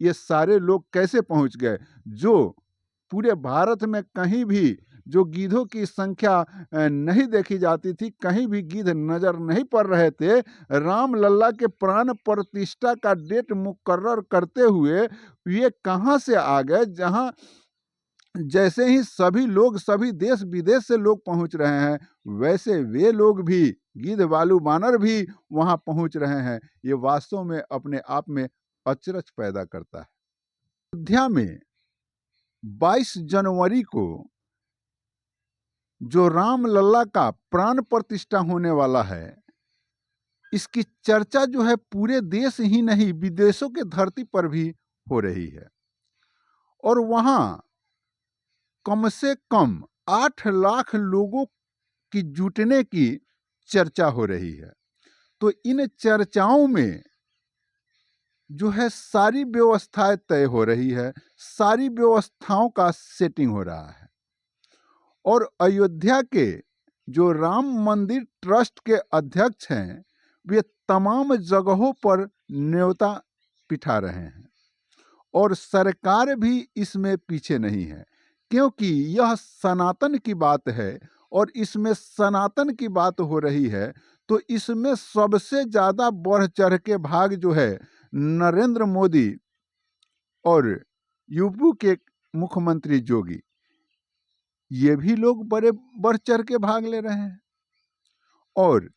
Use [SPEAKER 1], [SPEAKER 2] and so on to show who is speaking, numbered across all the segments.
[SPEAKER 1] ये सारे लोग कैसे पहुँच गए? जो पूरे भारत में कहीं भी जो गीधों की संख्या नहीं देखी जाती थी, कहीं भी गीध नज़र नहीं पड़ रहे थे, राम लल्ला के प्राण प्रतिष्ठा का डेट मुकर्रर करते हुए ये कहाँ से आ गए, जहाँ जैसे ही सभी लोग, सभी देश-विदेश से लोग पहुँच रहे हैं, वैसे वे लोग भी, गिद्ध, भालू, बानर भी वहाँ पहुँच रहे हैं। ये वास्तव में अपने आप में अचरज पैदा करता है। अयोध्या में 22 जनवरी को जो राम लल्ला का प्राण प्रतिष्ठा होने वाला है, इसकी चर्चा जो है पूरे देश ही नहीं, विदेशों के धरती पर भी हो रही है। और वहाँ कम से कम 8 लाख लोगों की जुटने की चर्चा हो रही है। तो इन चर्चाओं में जो है सारी व्यवस्थाएं तय हो रही है, सारी व्यवस्थाओं का सेटिंग हो रहा है। और अयोध्या के जो राम मंदिर ट्रस्ट के अध्यक्ष हैं, वे तमाम जगहों पर न्योता पिठा रहे हैं और सरकार भी इसमें पीछे नहीं है, क्योंकि यह सनातन की बात है और इसमें सनातन की बात हो रही है। तो इसमें सबसे ज़्यादा बढ़ चढ़ के भाग जो है नरेंद्र मोदी और यूपी के मुख्यमंत्री योगी, ये भी लोग बड़े बढ़ चढ़ के भाग ले रहे हैं। और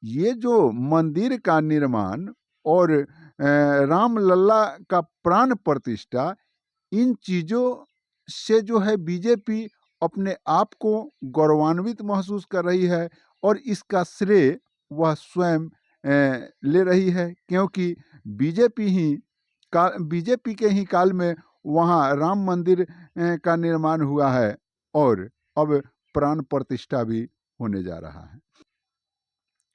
[SPEAKER 1] ये जो मंदिर का निर्माण और राम लल्ला का प्राण प्रतिष्ठा, इन चीज़ों से जो है बीजेपी अपने आप को गौरवान्वित महसूस कर रही है और इसका श्रेय वह स्वयं ले रही है, क्योंकि बीजेपी के ही काल में वहाँ राम मंदिर का निर्माण हुआ है और अब प्राण प्रतिष्ठा भी होने जा रहा है।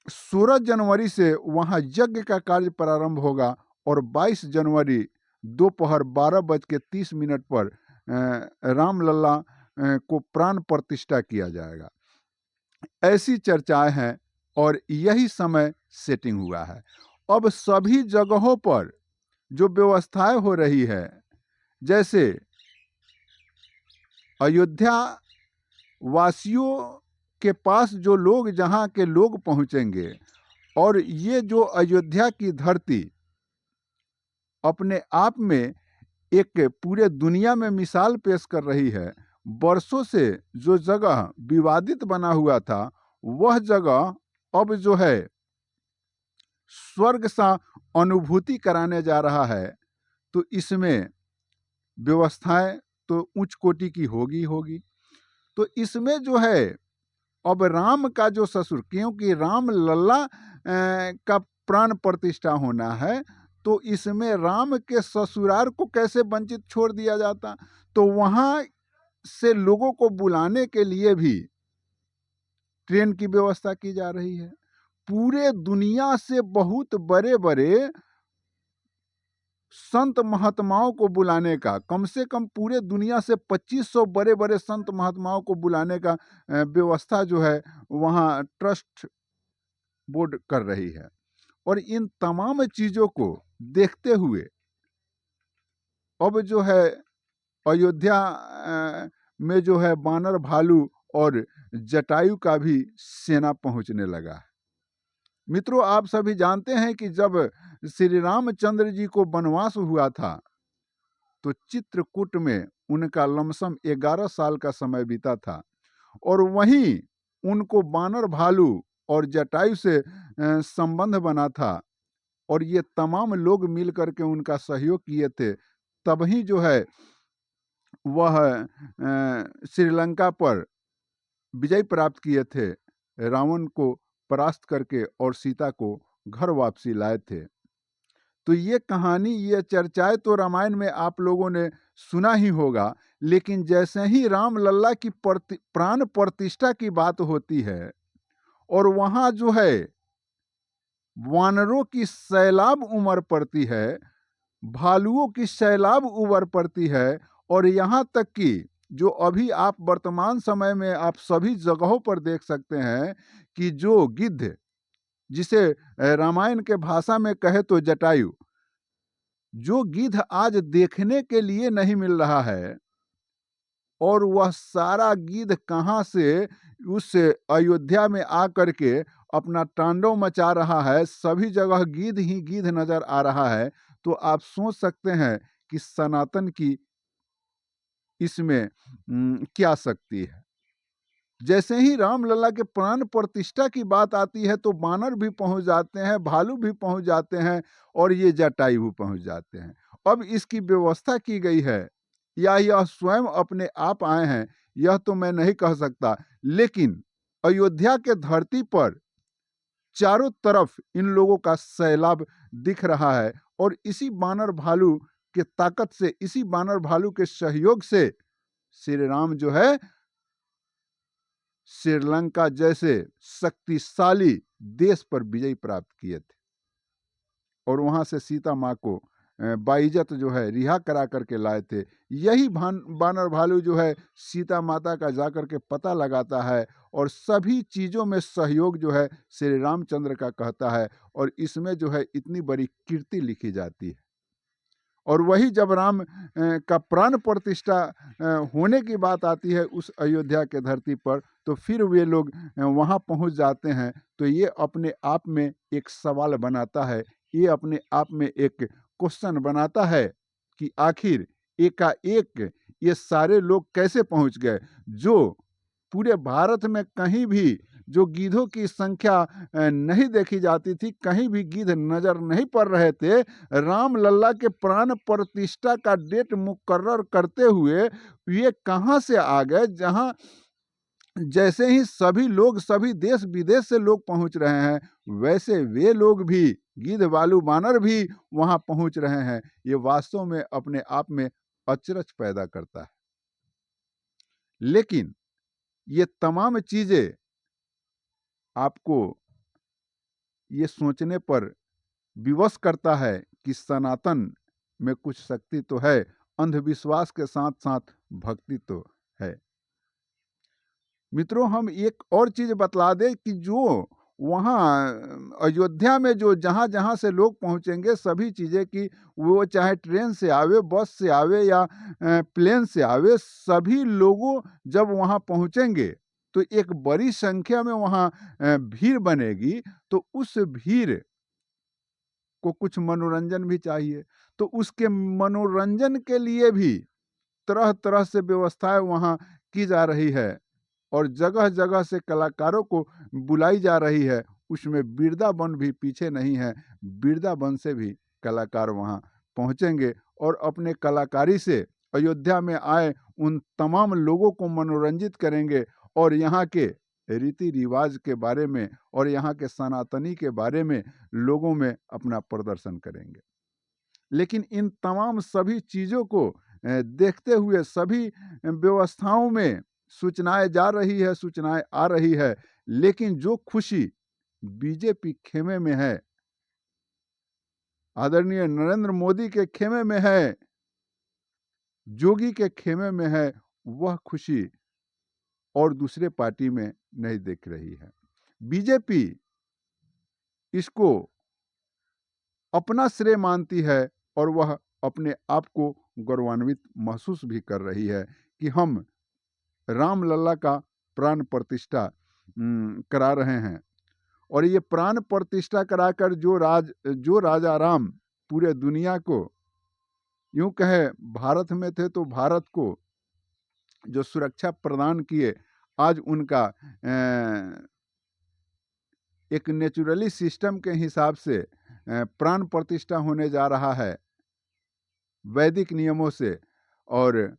[SPEAKER 1] 16 जनवरी से वहाँ यज्ञ का कार्य प्रारंभ होगा और 22 जनवरी दोपहर 12:30 पर राम लल्ला को प्राण प्रतिष्ठा किया जाएगा। ऐसी चर्चाएं हैं और यही समय सेटिंग हुआ है। अब सभी जगहों पर जो व्यवस्थाएं हो रही है, जैसे अयोध्या वासियों के पास जो लोग, जहाँ के लोग पहुँचेंगे, और ये जो अयोध्या की धरती अपने आप में एक पूरे दुनिया में मिसाल पेश कर रही है। बरसों से जो जगह विवादित बना हुआ था, वह जगह अब जो है स्वर्ग सा अनुभूति कराने जा रहा है। तो इसमें व्यवस्थाएं तो उच्च कोटि की होगी। तो इसमें जो है अब राम का जो ससुर, क्योंकि राम लल्ला का प्राण प्रतिष्ठा होना है, तो इसमें राम के ससुराल को कैसे वंचित छोड़ दिया जाता। तो वहाँ से लोगों को बुलाने के लिए भी ट्रेन की व्यवस्था की जा रही है। पूरे दुनिया से बहुत बड़े-बड़े संत महात्माओं को बुलाने का, कम से कम पूरे दुनिया से 2500 बड़े-बड़े संत महात्माओं को बुलाने का व्यवस्था जो है वहाँ ट्रस्ट बोर्ड कर रही है। और इन तमाम चीज़ों को देखते हुए अब जो है अयोध्या में जो है बानर, भालू और जटायु का भी सेना पहुंचने लगा है। मित्रों, आप सभी जानते हैं कि जब श्री रामचंद्र जी को वनवास हुआ था, तो चित्रकूट में उनका लमसम 11 साल का समय बीता था और वहीं उनको बानर, भालू और जटायु से संबंध बना था और ये तमाम लोग मिल करके उनका सहयोग किए थे। तभी जो है वह श्रीलंका पर विजय प्राप्त किए थे, रावण को परास्त करके और सीता को घर वापसी लाए थे। तो ये कहानी, ये चर्चाएं तो रामायण में आप लोगों ने सुना ही होगा, लेकिन जैसे ही राम लल्ला की प्राण प्रतिष्ठा की बात होती है और वहाँ जो है वानरों की सैलाब उमड़ पड़ती है, भालुओं की सैलाब उमड़ पड़ती है और यहाँ तक कि जो अभी आप वर्तमान समय में आप सभी जगहों पर देख सकते हैं कि जो गिद्ध, जिसे रामायण के भाषा में कहे तो जटायु, जो गिद्ध आज देखने के लिए नहीं मिल रहा है, और वह सारा गिद्ध कहाँ से उस अयोध्या में आकर के अपना तांडव मचा रहा है, सभी जगह गिद्ध ही गिद्ध नजर आ रहा है। तो आप सोच सकते हैं कि सनातन की इसमें क्या शक्ति है। जैसे ही रामलला के प्राण प्रतिष्ठा की बात आती है तो बानर भी पहुंच जाते हैं, भालू भी पहुंच जाते हैं, और ये जटायु भी पहुंच जाते हैं। अब इसकी व्यवस्था की गई है या यह स्वयं अपने आप आए हैं, यह तो मैं नहीं कह सकता, लेकिन अयोध्या के धरती पर चारों तरफ इन लोगों का सैलाब दिख रहा है, और इसी बानर भालू के ताकत से, इसी बानर भालू के सहयोग से श्री राम जो है श्रीलंका जैसे शक्तिशाली देश पर विजय प्राप्त किए थे, और वहां से सीता माँ को बाइज्जत जो है रिहा करा करके लाए थे। यही बानर भालू जो है सीता माता का जाकर के पता लगाता है, और सभी चीजों में सहयोग जो है श्री रामचंद्र का कहता है, और इसमें जो है इतनी बड़ी कीर्ति लिखी जाती है। और वही जब राम का प्राण प्रतिष्ठा होने की बात आती है उस अयोध्या के धरती पर, तो फिर वे लोग वहां पहुंच जाते हैं। तो ये अपने आप में एक सवाल बनाता है, ये अपने आप में एक क्वेश्चन बनाता है कि आखिर एकाएक ये सारे लोग कैसे पहुंच गए, जो पूरे भारत में कहीं भी जो गिद्धों की संख्या नहीं देखी जाती थी, कहीं भी गिद्ध नजर नहीं पड़ रहे थे। राम लल्ला के प्राण प्रतिष्ठा का डेट मुकर्रर करते हुए ये कहां से आ गए, जहां जैसे ही सभी लोग, सभी देश विदेश से लोग पहुंच रहे हैं, वैसे वे लोग भी, गिद्ध भालू बानर भी वहां पहुंच रहे हैं। ये वास्तव में अपने आप में अचरज पैदा करता है। लेकिन ये तमाम चीजें आपको ये सोचने पर विवश करता है कि सनातन में कुछ शक्ति तो है, अंधविश्वास के साथ साथ भक्ति तो है। मित्रों, हम एक और चीज बतला दें कि जो वहाँ अयोध्या में जो जहाँ जहाँ से लोग पहुँचेंगे, सभी चीज़ें की, वो चाहे ट्रेन से आवे, बस से आवे या प्लेन से आवे, सभी लोगों जब वहाँ पहुँचेंगे तो एक बड़ी संख्या में वहाँ भीड़ बनेगी। तो उस भीड़ को कुछ मनोरंजन भी चाहिए, तो उसके मनोरंजन के लिए भी तरह तरह से व्यवस्थाएं वहाँ की जा रही है, और जगह जगह से कलाकारों को बुलाई जा रही है। उसमें वृंदावन भी पीछे नहीं है, वृंदावन से भी कलाकार वहाँ पहुँचेंगे और अपने कलाकारी से अयोध्या में आए उन तमाम लोगों को मनोरंजित करेंगे, और यहाँ के रीति रिवाज के बारे में और यहाँ के सनातनी के बारे में लोगों में अपना प्रदर्शन करेंगे। लेकिन इन तमाम सभी चीज़ों को देखते हुए, सभी व्यवस्थाओं में सूचनाएं जा रही है, सूचनाएं आ रही है, लेकिन जो खुशी बीजेपी खेमे में है, आदरणीय नरेंद्र मोदी के खेमे में है, जोगी के खेमे में है, वह खुशी और दूसरे पार्टी में नहीं दिख रही है। बीजेपी इसको अपना श्रेय मानती है, और वह अपने आप को गौरवान्वित महसूस भी कर रही है कि हम रामलला का प्राण प्रतिष्ठा करा रहे हैं। और ये प्राण प्रतिष्ठा कराकर जो राजा राम पूरे दुनिया को, यूं कहे भारत में थे तो भारत को जो सुरक्षा प्रदान किए, आज उनका एक नेचुरली सिस्टम के हिसाब से प्राण प्रतिष्ठा होने जा रहा है वैदिक नियमों से, और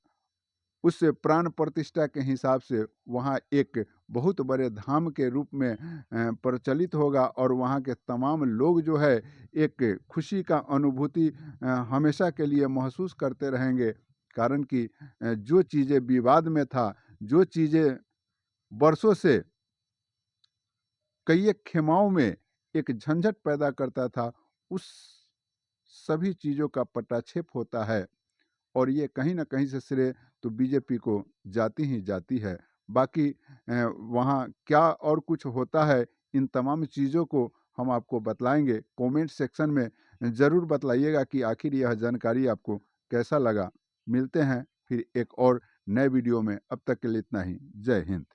[SPEAKER 1] उस प्राण प्रतिष्ठा के हिसाब से वहाँ एक बहुत बड़े धाम के रूप में प्रचलित होगा, और वहाँ के तमाम लोग जो है एक खुशी का अनुभूति हमेशा के लिए महसूस करते रहेंगे। कारण कि जो चीज़ें विवाद में था, जो चीज़ें वर्षों से कई खेमाओं में एक झंझट पैदा करता था, उस सभी चीज़ों का पटाक्षेप होता है, और ये कहीं ना कहीं से श्रेय तो बीजेपी को जाती ही जाती है। बाकी वहाँ क्या और कुछ होता है, इन तमाम चीज़ों को हम आपको बतलाएंगे। कमेंट सेक्शन में ज़रूर बतलाइएगा कि आखिर यह जानकारी आपको कैसा लगा। मिलते हैं फिर एक और नए वीडियो में, अब तक के लिए इतना ही। जय हिंद।